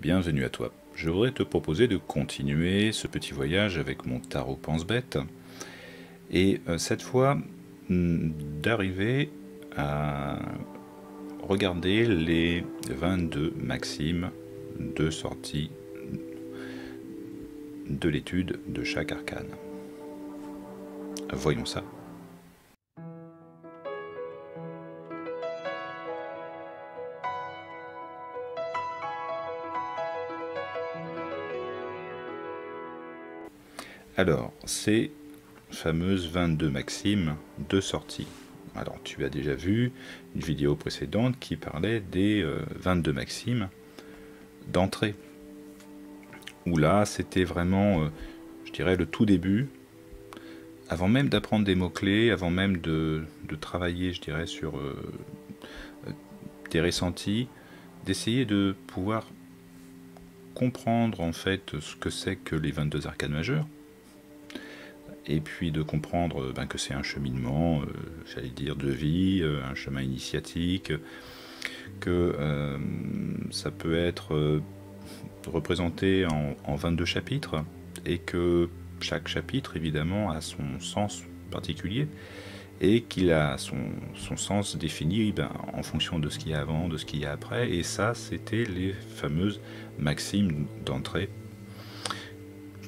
bienvenue à toi. Je voudrais te proposer de continuer ce petit voyage avec mon tarot pense-bête et cette fois d'arriver à regarder les 22 maximes de sortie de l'étude de chaque arcane. Voyons ça. Alors, ces fameuses 22 maximes de sortie. Alors, tu as déjà vu une vidéo précédente qui parlait des 22 maximes d'entrée. Où là, c'était vraiment, je dirais, le tout début, avant même d'apprendre des mots-clés, avant même de travailler, je dirais, sur tes ressentis, d'essayer de pouvoir comprendre en fait ce que c'est que les 22 arcanes majeures, et puis de comprendre que c'est un cheminement, j'allais dire, de vie, un chemin initiatique, que ça peut être représenté en 22 chapitres, et que chaque chapitre, évidemment, a son sens particulier, et qu'il a son sens défini en fonction de ce qu'il y a avant, de ce qu'il y a après, et ça, c'était les fameuses maximes d'entrée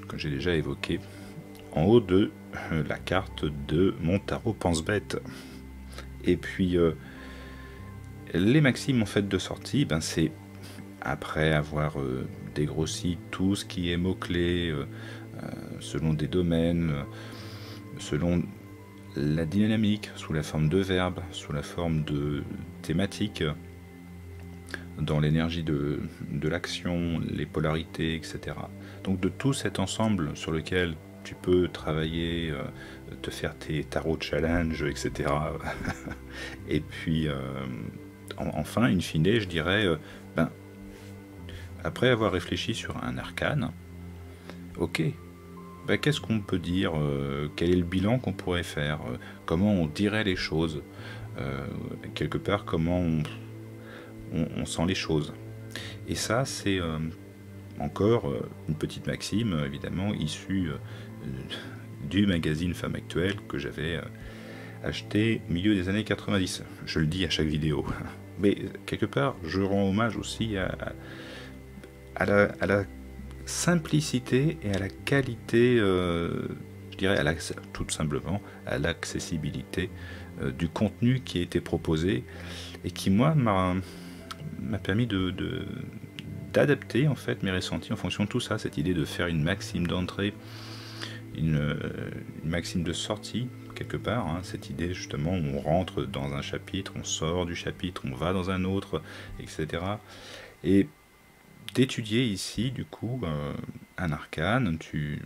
que j'ai déjà évoquées en haut de la carte de mon tarot pense-bête. Et puis les maximes en fait de sortie, c'est après avoir dégrossi tout ce qui est mots-clés selon des domaines, selon la dynamique, sous la forme de verbes, sous la forme de thématiques, dans l'énergie de l'action, les polarités, etc. Donc de tout cet ensemble sur lequel tu peux travailler, te faire tes tarot challenge, etc. Et puis, enfin, in fine, je dirais, après avoir réfléchi sur un arcane, ok, qu'est-ce qu'on peut dire, quel est le bilan qu'on pourrait faire, comment on dirait les choses, quelque part, comment on sent les choses. Et ça, c'est encore une petite maxime, évidemment, issue du magazine Femme Actuelle que j'avais acheté au milieu des années 90. Je le dis à chaque vidéo. Mais quelque part, je rends hommage aussi à la simplicité et à la qualité, je dirais, tout simplement, à l'accessibilité du contenu qui a été proposé et qui, moi, m'a permis d'adapter en fait mes ressentis en fonction de tout ça, cette idée de faire une maxime d'entrée, une maxime de sortie quelque part, cette idée justement où on rentre dans un chapitre, on sort du chapitre, on va dans un autre, etc. Et d'étudier ici du coup un arcane, tu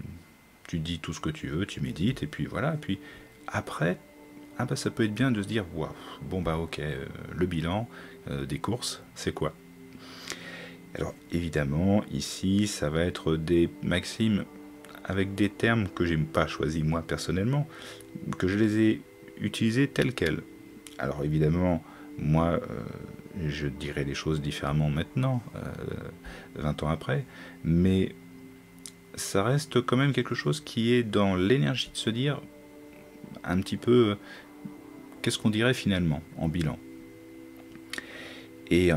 dis tout ce que tu veux, tu médites, et puis voilà, et puis après, ça peut être bien de se dire, waouh, bon ok, le bilan des courses, c'est quoi? Alors évidemment, ici, ça va être des maximes avec des termes que j'ai pas choisis moi personnellement, que je les ai utilisés tels quels. Alors évidemment, moi, je dirais les choses différemment maintenant, 20 ans après, mais ça reste quand même quelque chose qui est dans l'énergie de se dire un petit peu qu'est-ce qu'on dirait finalement en bilan. Et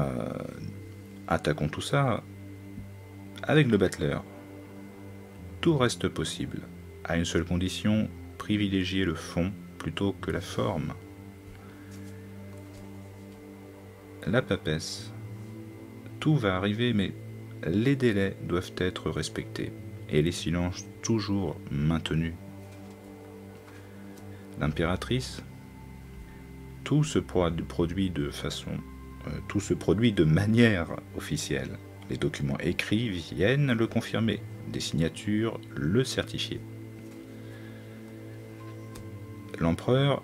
attaquons tout ça avec le battleur. Tout reste possible, à une seule condition, privilégier le fond plutôt que la forme. La papesse. Tout va arriver, mais les délais doivent être respectés et les silences toujours maintenus. L'impératrice. Tout se produit tout se produit de manière officielle. Les documents écrits viennent le confirmer, des signatures le certifier. L'empereur,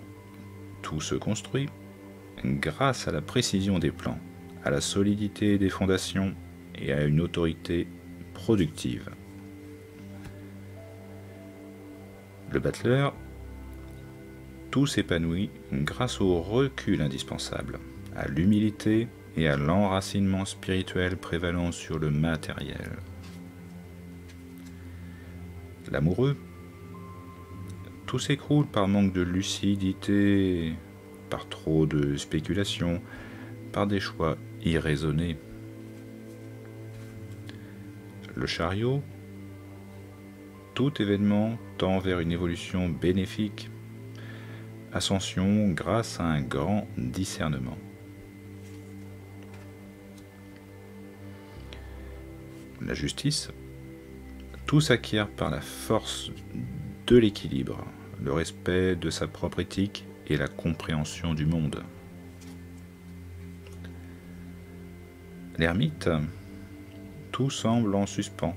tout se construit grâce à la précision des plans, à la solidité des fondations et à une autorité productive. Le battleur, tout s'épanouit grâce au recul indispensable, à l'humilité et à l'enracinement spirituel prévalant sur le matériel. L'amoureux, tout s'écroule par manque de lucidité, par trop de spéculation, par des choix irraisonnés. Le chariot, tout événement tend vers une évolution bénéfique, ascension grâce à un grand discernement. La justice, tout s'acquiert par la force de l'équilibre, le respect de sa propre éthique et la compréhension du monde. L'ermite, tout semble en suspens.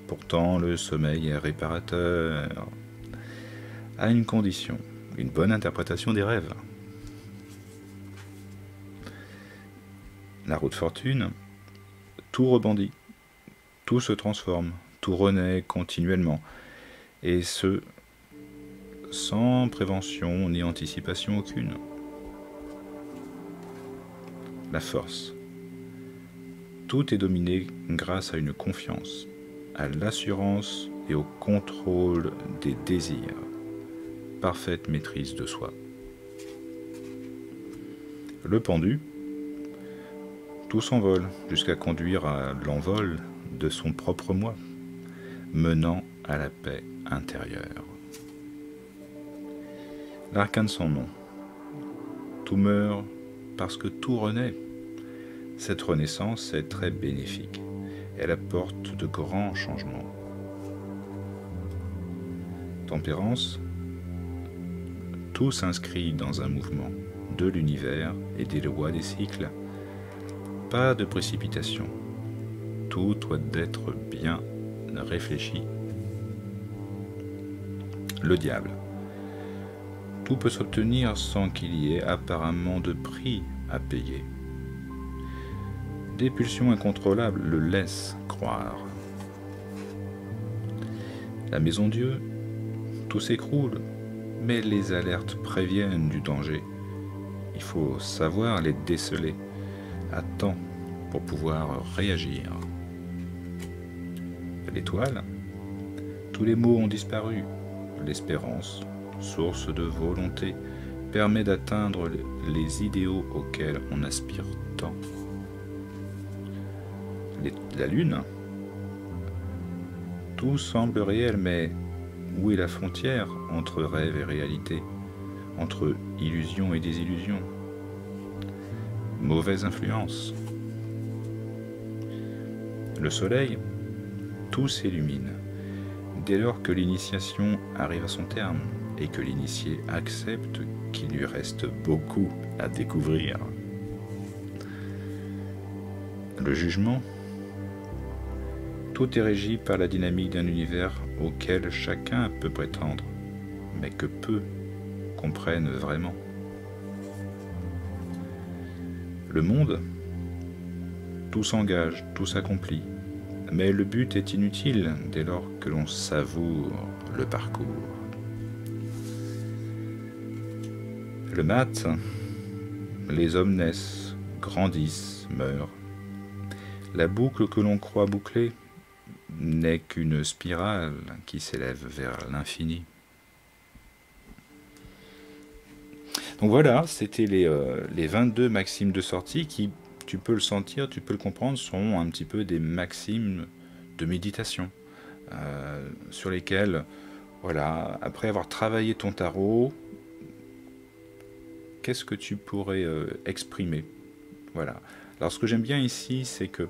Pourtant, le sommeil est réparateur, à une condition, une bonne interprétation des rêves. La roue de fortune, tout rebondit, tout se transforme, tout renaît continuellement, et ce, sans prévention ni anticipation aucune. La force, tout est dominé grâce à une confiance, à l'assurance et au contrôle des désirs, parfaite maîtrise de soi. Le pendu, tout s'envole jusqu'à conduire à l'envol de son propre moi, menant à la paix intérieure. L'arcane sans nom. Tout meurt parce que tout renaît. Cette renaissance est très bénéfique. Elle apporte de grands changements. Tempérance. Tout s'inscrit dans un mouvement de l'univers et des lois des cycles. Pas de précipitation. Tout doit être bien réfléchi. Le diable. Tout peut s'obtenir sans qu'il y ait apparemment de prix à payer. Des pulsions incontrôlables le laissent croire. La maison Dieu, tout s'écroule, mais les alertes préviennent du danger. Il faut savoir les déceler à temps pour pouvoir réagir. L'étoile, tous les maux ont disparu. L'espérance, source de volonté, permet d'atteindre les idéaux auxquels on aspire tant. La lune, tout semble réel, mais où est la frontière entre rêve et réalité, entre illusion et désillusion? Mauvaise influence. Le soleil, tout s'illumine, dès lors que l'initiation arrive à son terme et que l'initié accepte qu'il lui reste beaucoup à découvrir. Le jugement, tout est régi par la dynamique d'un univers auquel chacun peut prétendre, mais que peu comprennent vraiment. Le monde, tout s'engage, tout s'accomplit, mais le but est inutile dès lors que l'on savoure le parcours. Le mat, les hommes naissent, grandissent, meurent. La boucle que l'on croit bouclée n'est qu'une spirale qui s'élève vers l'infini. Donc voilà, c'était les 22 maximes de sortie qui, tu peux le sentir, tu peux le comprendre, sont un petit peu des maximes de méditation sur lesquelles, voilà, après avoir travaillé ton tarot, qu'est-ce que tu pourrais exprimer? Voilà. Alors ce que j'aime bien ici, c'est que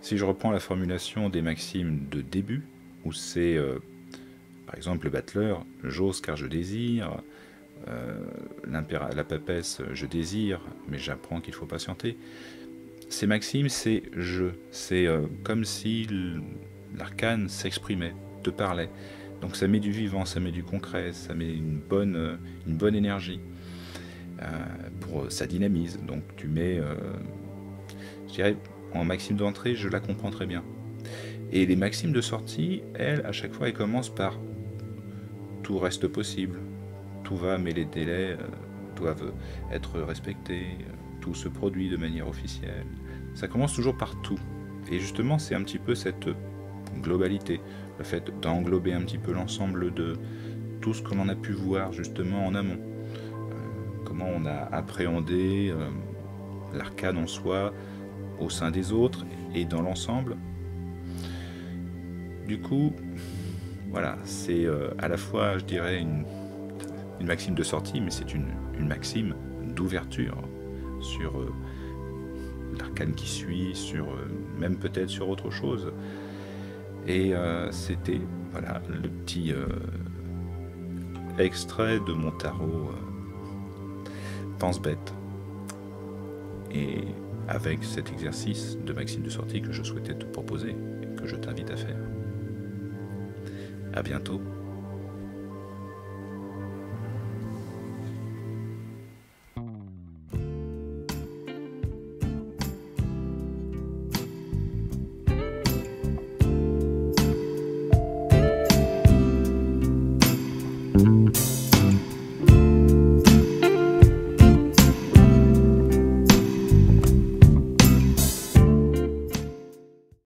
si je reprends la formulation des maximes de début, où c'est, par exemple, le battleur, j'ose car je désire, la papesse, je désire, mais j'apprends qu'il faut patienter. Ces maximes, c'est je. C'est comme si l'arcane s'exprimait, te parlait. Donc ça met du vivant, ça met du concret, ça met une bonne énergie. Ça dynamise. Donc tu mets, je dirais, en maxime d'entrée, je la comprends très bien. Et les maximes de sortie, elles, à chaque fois, elles commencent par tout reste possible, tout va, mais les délais doivent être respectés, tout se produit de manière officielle. Ça commence toujours par tout. Et justement, c'est un petit peu cette globalité, le fait d'englober un petit peu l'ensemble de tout ce que l'on a pu voir justement en amont. Comment on a appréhendé l'arcane en soi, au sein des autres et dans l'ensemble. Du coup, voilà, c'est à la fois, je dirais, une maxime de sortie, mais c'est une maxime d'ouverture sur l'arcane qui suit, sur même peut-être sur autre chose. Et c'était voilà le petit extrait de mon tarot Pense bête. Et avec cet exercice de maxime de sortie que je souhaitais te proposer et que je t'invite à faire. À bientôt.